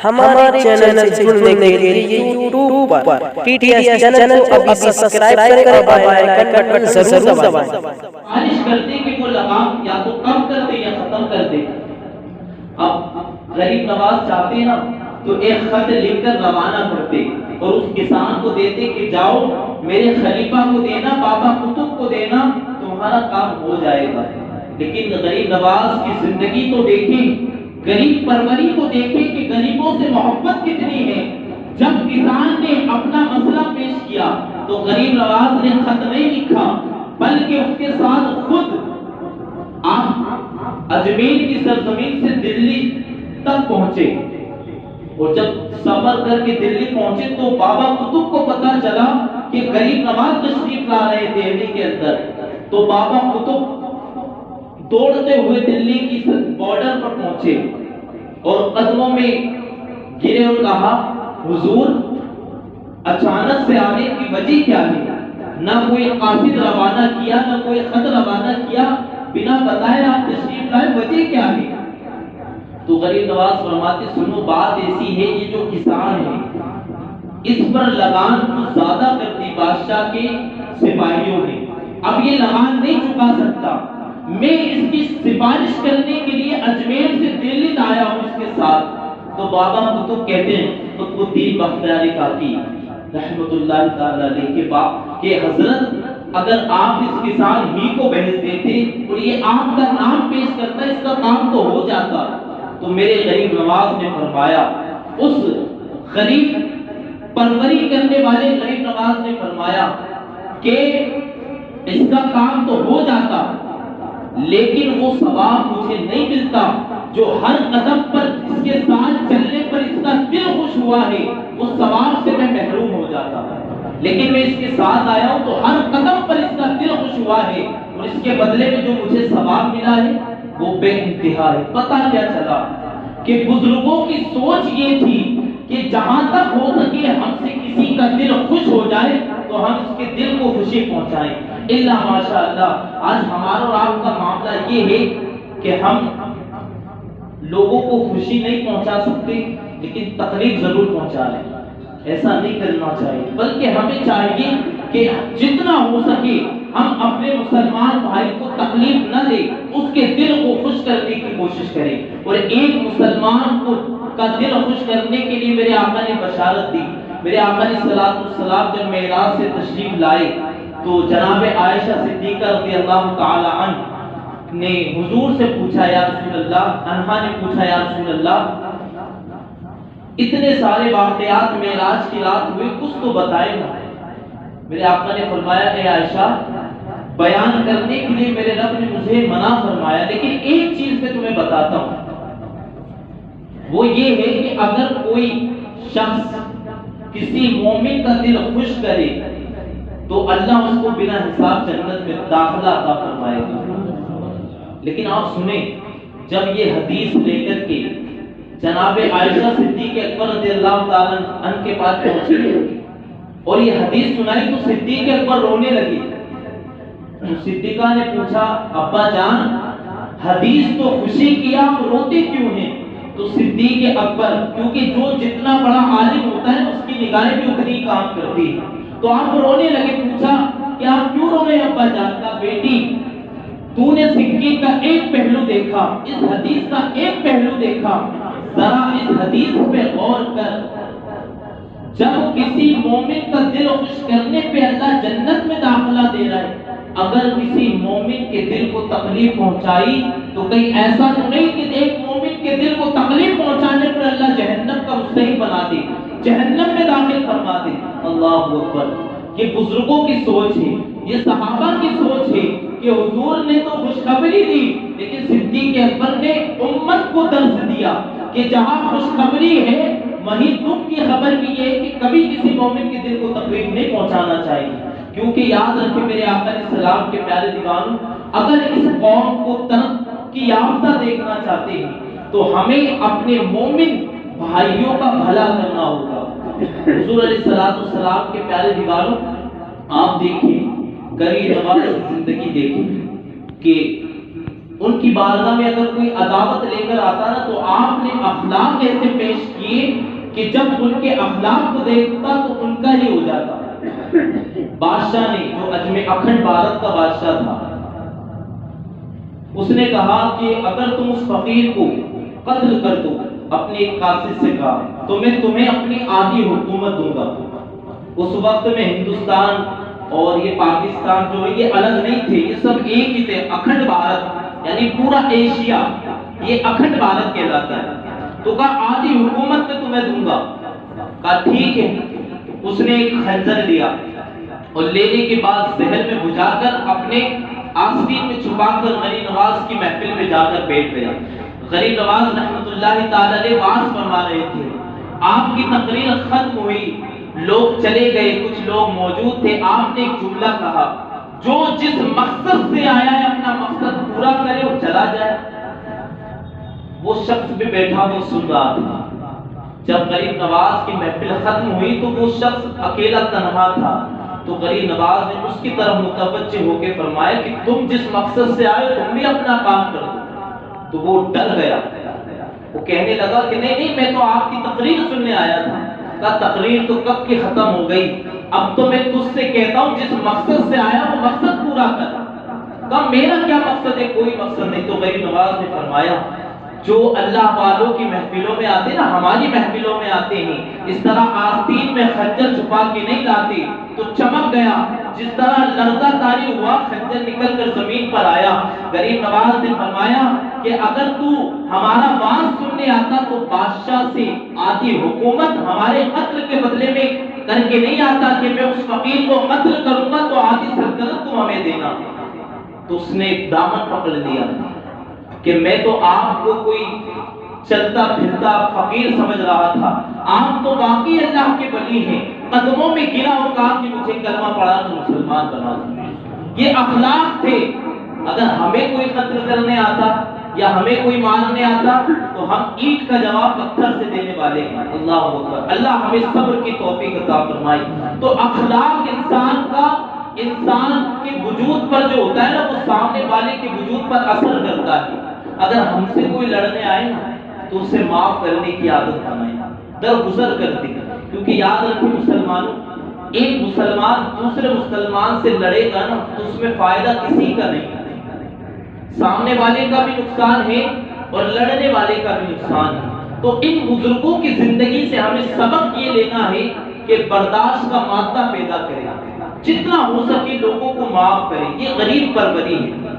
ہمارے چینل سے جڑنے کے لیے یوٹیوب پر TTS چینل کو ابھی سبسکرائب کریں اور بیل آئکن بٹن ضرور دبائیں۔ خواہش کرتے کہ وہ لگام یا تو کم کر دے یا ختم کر دے۔ اب غریب نواز چاہتے نا تو ایک خط لکھ کر روانہ کرتے اور اس کسان کو دیتے کہ جاؤ میرے خلیفہ کو دینا، بابا قطب کو دینا، تمہارا کام ہو جائے گا۔ لیکن غریب نواز کی زندگی تو دیکھیں، غریب پروری کو دیکھیں کہ غریبوں سے محبت کتنی ہے۔ جب کسان نے اپنا مسئلہ پیش کیا تو غریب نواز نے خط نہیں لکھا بلکہ اس کے ساتھ خود آپ اجمیر کی سرزمین سے دلی تک پہنچے، اور جب سفر کر کے دلی پہنچے تو بابا قطب کو پتا چلا کہ غریب نواز تشریف لا رہے دہلی کے اندر، تو بابا قطب دوڑتے ہوئے دلی کی بارڈر پر پہنچے اور قدموں میں گرے اور کہا حضور اچانک سے آنے کی وجہ کیا ہے؟ نہ کوئی قاصد روانہ کیا، نہ کوئی خط روانہ کیا، بنا بتائے آپ تشریف لائے، وجہ کیا ہے؟ تو غریب نواز فرماتے سنو بات ایسی ہے، یہ جو کسان ہے اس پر لگان کچھ زیادہ کر دی بادشاہ کے سپاہیوں نے، اب یہ لگان نہیں چکا سکتا، میں اس کی سفارش کرنے کے لیے اجمیر سے دلی آیا ہوں اس کے ساتھ۔ تو بابا قطب کہتے ہیں قطب الدین بختیاری کاکی رحمت اللہ تعالی علیہ کے باپ کہ حضرت اگر آپ اس کسان ہی کو بھیج دیتے اور یہ آپ کا نام پیش کرتا اس کا کام تو ہو جاتا۔ تو میرے غریب نواز نے فرمایا، اس غریب پروری کرنے والے غریب نواز نے فرمایا کہ اس کا کام تو ہو جاتا لیکن وہ ثواب مجھے نہیں ملتا جو ہر قدم پر اس کے ساتھ چلنے پر اس کا دل خوش ہوا ہے، اس ثواب سے میں محروم ہو جاتا، لیکن میں اس کے ساتھ آیا ہوں تو ہر قدم پر اس کا دل خوش ہوا ہے اور اس کے بدلے میں جو مجھے ثواب ملا ہے وہ بے انتہا ہے۔ پتہ کیا چلا کہ بزرگوں کی سوچ یہ تھی کہ جہاں تک ہو سکے ہم سے کسی کا دل خوش ہو جائے تو ہم اس کے دل کو خوشی پہنچائیں۔ اللہ ماشاء اللہ آج ہمارا اور آپ کا معاملہ یہ ہے کہ ہم لوگوں کو خوشی نہیں پہنچا سکتے لیکن تکلیف ضرور پہنچا لیں، ایسا نہیں کرنا چاہیے، بلکہ ہمیں چاہیے کہ جتنا ہو سکے ہم اپنے مسلمان بھائی کو تکلیف نہ دیں، اس کے دل کو خوش کرنے کی کوشش کریں۔ اور ایک مسلمان کو کا دل خوش کرنے کے لیے میرے آقا نے بشارت دی۔ میرے آقا علیہ الصلوۃ والسلام جب معراج سے تشریف لائے تو جناب عائشہ صدیقہ رضی اللہ تعالی عنہ نے حضور سے پوچھا یا رسول اللہ، انہا نے پوچھا یا رسول اللہ اتنے سارے واقعات معراج کی رات ہوئے کچھ تو بتائے گا۔ میرے آقا نے فرمایا اے عائشہ بیان کرنے کے لیے میرے رب نے مجھے منع فرمایا، لیکن ایک چیز میں تمہیں بتاتا ہوں، وہ یہ ہے کہ اگر کوئی شخص کسی مومن کا دل خوش کرے تو اللہ اس کو بنا حساب جنت میں داخلہ عطا فرمائے گا۔ لیکن آپ سنیں، جب یہ حدیث لے کر کے جناب عائشہ صدیق اکبر رضی اللہ تعالیٰ عنہ کے پاس پہنچی اور یہ حدیث سنائی تو صدیق اکبر رونے لگے۔ تو صدیقہ نے پوچھا ابا جان حدیث تو خوشی کی، آپ روتے کیوں ہیں؟ تو صدیق اکبر کیونکہ جو جتنا بڑا عالم ہوتا ہے اس کی نگاہیں بھی اتنی کام کرتی ہے، تو آپ رونے لگے۔ پوچھا کہ آپ کیوں رو رہے ہیں ابا جان؟ کا بیٹی تو نے سکے کا ایک پہلو دیکھا، اس حدیث کا ایک پہلو دیکھا، ذرا اس حدیث پہ غور کر، جب کسی مومن کا دل خوش کرنے پہ اللہ جنت میں داخلہ دے رہا ہے، اگر کسی مومن کے دل کو تکلیف پہنچائی تو کہیں ایسا تو نہیں کہ ایک مومن کے دل کو تکلیف پہنچانے پر اللہ جہنم کا مستحق بنا دے، جہنم میں داخل فرما دے۔ اللہ اکبر، یہ بزرگوں کی سوچ ہے، یہ صحابہ کی سوچ ہے کہ حضور نے تو خوشخبری دی لیکن صدیق اکبر نے امت کو درس دیا کہ جہاں خوشخبری ہے وہیں دکھ کی خبر بھی ہے کہ کبھی کسی مومن کے دل کو تکلیف نہیں پہنچانا چاہیے، کیونکہ یاد رکھیں میرے آقا علیہ السلام کے پیارے دیوانوں، اگر اس قوم کو ترقی یافتہ دیکھنا چاہتے ہیں تو ہمیں اپنے مومن بھائیوں کا بھلا کرنا ہوگا۔ حضور علیہ السلام کے پیارے دیوانوں، آپ دیکھیں غریب نواز کی زندگی دیکھیں کہ ان کی بارگاہ میں اگر کوئی عداوت لے کر آتا نا تو آپ نے اخلاق ایسے پیش کیے کہ جب ان کے اخلاق کو دیکھتا تو ان کا ہی ہو جاتا۔ بادشاہ نے، جو اکھنڈ بھارت کا بادشاہ تھا، اس نے کہا کہ اگر تم اس فقیر کو قتل کر دو، اپنے ایک قاصد سے کہا، تو میں تمہیں اپنی آدھی حکومت دوں گا۔ اس وقت میں ہندوستان اور یہ پاکستان جو ہے یہ الگ نہیں تھے، یہ سب ایک ہی تھے۔ اکھنڈ بھارت یعنی پورا ایشیا، یہ اکھنڈ بھارت کہلاتا ہے۔ تو کہا آدھی حکومت میں تمہیں دوں گا۔ کہا ٹھیک ہے۔ اس نے ایک خنجر لیا اور لینے کے بعد زہر میں بجھا کر اپنے آستین میں چھپا کر غریب نواز کی محفل میں جا کر بیٹھ گیا۔ غریب نواز رحمۃ اللہ تعالی علیہ واعظ فرما رہے تھے، آپ کی تقریر ختم ہوئی، لوگ چلے گئے، کچھ لوگ موجود تھے۔ آپ نے ایک جملہ کہا، جو جس مقصد سے آیا ہے اپنا مقصد پورا کرے اور چلا جائے۔ وہ شخص بھی بیٹھا وہ سن رہا تھا۔ جب غریب نواز کی محفل ختم ہوئی تو وہ شخص اکیلا تنہا تھا، تو غریب نواز نے اس کی طرف متوجہ ہو کے فرمایا کہ تم جس مقصد سے آئے تم بھی اپنا کام کر دو۔ تو وہ ڈر گیا، وہ کہنے لگا کہ نہیں میں تو آپ کی تقریر سننے آیا تھا۔ کہا تقریر تو کب کی ختم ہو گئی، اب تو میں تجھ سے کہتا ہوں جس مقصد سے آیا وہ مقصد پورا کر۔ کہا میرا کیا مقصد ہے؟ کوئی مقصد نہیں۔ تو غریب نواز نے فرمایا جو اللہ والوں کی محفلوں میں آتے نا، ہماری محفلوں میں آتے ہیں، اس طرح آستین میں خنجر چھپا کے نہیں لاتے تو چمک گیا، جس طرح لرزہ طاری ہوا خنجر نکل کر زمین پر آیا۔ غریب نواز نے فرمایا کہ اگر تو ہمارا واعظ سننے آتا تو بادشاہ سے آدھی حکومت ہمارے قتل کے بدلے میں کر کے نہیں آتا کہ میں اس فقیر کو قتل کروں گا تو آدھی سلطنت تم ہمیں دینا۔ تو اس نے دامن پکڑ لیا کہ میں تو آپ کو کوئی چلتا پھرتا فقیر سمجھ رہا تھا، آپ تو واقعی اللہ کے ولی ہیں۔ قدموں میں گرا اور کہا کہ مجھے کلمہ پڑھا تو مسلمان بنا دو۔ یہ اخلاق تھے۔ اگر ہمیں کوئی قتل کرنے آتا یا ہمیں کوئی مارنے آتا تو ہم اینٹ کا جواب پتھر سے دینے والے ہیں۔ اللہ اکبر۔ اللہ ہمیں صبر کی توفیق عطا فرمائے۔ تو اخلاق انسان کے وجود پر جو ہوتا ہے نا، وہ سامنے والے کے وجود پر اثر کرتا ہے۔ اگر ہم سے کوئی لڑنے آئے نا تو اسے معاف کرنے کی عادت بنائیں، درگزر کر دیں، کیونکہ یاد رکھیں مسلمانوں، ایک مسلمان دوسرے مسلمان سے لڑے گا نا تو اس میں فائدہ کسی کا نہیں، سامنے والے کا بھی نقصان ہے اور لڑنے والے کا بھی نقصان ہے۔ تو ان بزرگوں کی زندگی سے ہمیں سبق یہ لینا ہے کہ برداشت کا مادہ پیدا کریں، جتنا ہو سکے لوگوں کو معاف کریں، یہ غریب پروری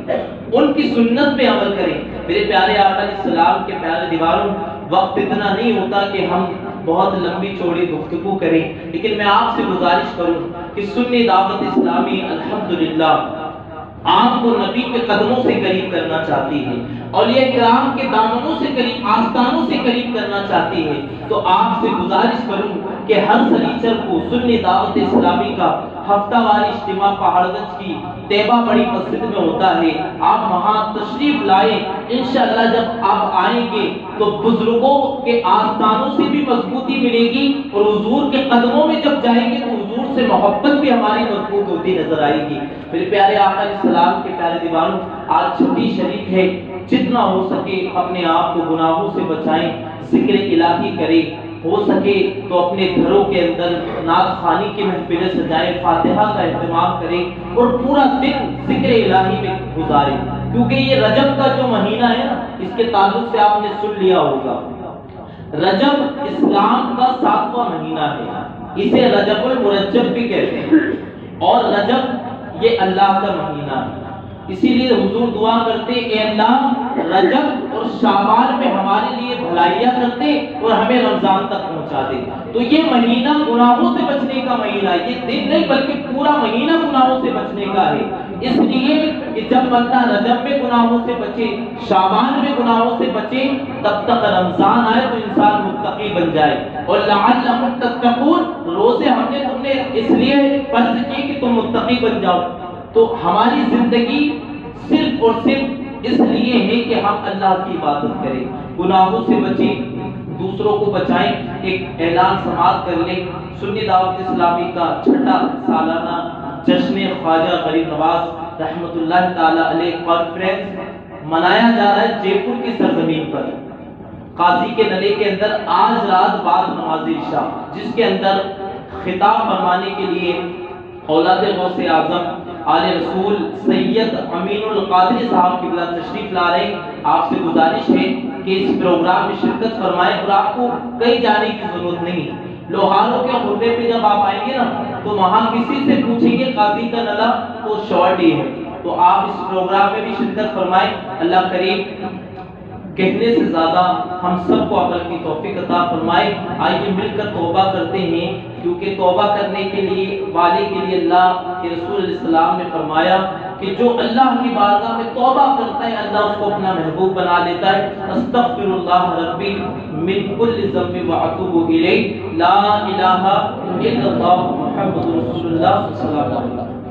ہے، ان کی سنت پہ عمل کریں۔ میرے پیارے آقا علیہ السلام کے پیارے دیواروں، وقت اتنا نہیں ہوتا کہ ہم بہت لمبی چوڑی گفتگو کریں، لیکن میں آپ سے گزارش کروں کہ سنی دعوت اسلامی الحمدللہ آپ کو نبی کے قدموں سے قریب کرنا چاہتی ہے، اولیاء کرام کے دامنوں سے قریب، آستانوں سے قریب کرنا چاہتی ہے۔ تو آپ سے گزارش کروں کہ ہر سنیچر کو سنی دعوت اسلامی کا ہفتہ واری اجتماع پہاڑ گنج کی طیبہ بڑی مسجد میں ہوتا ہے، آپ وہاں تشریف لائیں۔ انشاءاللہ جب آپ آئیں گے تو بزرگوں کے آستانوں سے بھی مضبوطی ملے گی، اور حضور کے قدموں میں جب جائیں گے تو حضور سے محبت بھی ہماری مضبوط ہوتی نظر آئے گی۔ میرے پیارے آقا علیہ السلام کے پیارے دیوانوں، آج چھٹی شریف ہے، جتنا ہو سکے اپنے آپ کو گناہوں سے بچائیں، ذکر الہی کریں، ہو سکے تو اپنے گھروں کے اندر نعت خوانی کی محفلیں سجائیں، فاتحہ کا اہتمام کریں اور پورا دن ذکر الہی میں گزاریں، کیونکہ یہ رجب کا جو مہینہ ہے نا، اس کے تعلق سے آپ نے سن لیا ہوگا، رجب اسلام کا 7واں مہینہ ہے، اسے رجب المرجب بھی کہتے ہیں، اور رجب یہ اللہ کا مہینہ ہے۔ اسی لیے حضور دعا کرتے اے اللہ رجب اور شعبان میں ہمارے لیے بھلائیاں کرتے اور ہمیں رمضان تک پہنچا دے۔ تو یہ مہینہ گناہوں سے بچنے کا مہینہ ہے، یہ دن نہیں بلکہ پورا مہینہ گناہوں سے بچنے کا ہے۔ اس لیے کہ جب بندہ رجب میں گناہوں سے بچے، شعبان میں گناہوں سے بچے، تب تک رمضان آئے تو انسان متقی بن جائے۔ اور لعلکم تتقون، روزے ہم نے تم نے اس لیے فرض کی کہ تم متقی بن جاؤ۔ تو ہماری زندگی صرف اور صرف اس لیے ہے کہ ہم اللہ کی عبادت کریں، گناہوں سے بچیں، دوسروں کو بچائیں۔ ایک اعلان سماعت کر لیں، سنی دعوت اسلامی کا 6واں سالانہ جشن خواجہ غریب نواز رحمۃ اللہ تعالی علیہ کانفرنس منایا جا رہا ہے جے پور کی سرزمین پر۔ قاضی کے نلے کے اندر آج رات بعد نماز عشاء، جس کے اندر خطاب فرمانے کے لیے اولاد غوث اعظم آل رسول سید امین القادری صاحب قبلہ تشریف لا رہے ہیں۔ آپ سے گزارش ہے کہ اس پروگرام میں شرکت فرمائیں اور آپ کو کہیں جانے کی ضرورت نہیں۔ لوہاروں کے خطبے پہ جب آپ آئیں گے نا تو وہاں کسی سے پوچھیں گے قاضی کا نلا تو شارٹ ہی ہے، تو آپ اس پروگرام میں بھی شرکت فرمائیں۔ اللہ کریم کہنے سے زیادہ ہم سب کو عقل کی توفیق عطا فرمائے۔ آئیے مل کر توبہ کرتے ہیں، کیونکہ توبہ کرنے کے لیے والے کے لیے اللہ کے رسول علیہ السلام نے فرمایا کہ جو اللہ کی بارگاہ میں توبہ کرتا ہے اللہ اس کو اپنا محبوب بنا لیتا ہے۔ استغفر اللہ ربی من کل ذنب واتوب الیہ، لا الہ الا اللہ محمد رسول اللہ صلی اللہ علیہ وسلم۔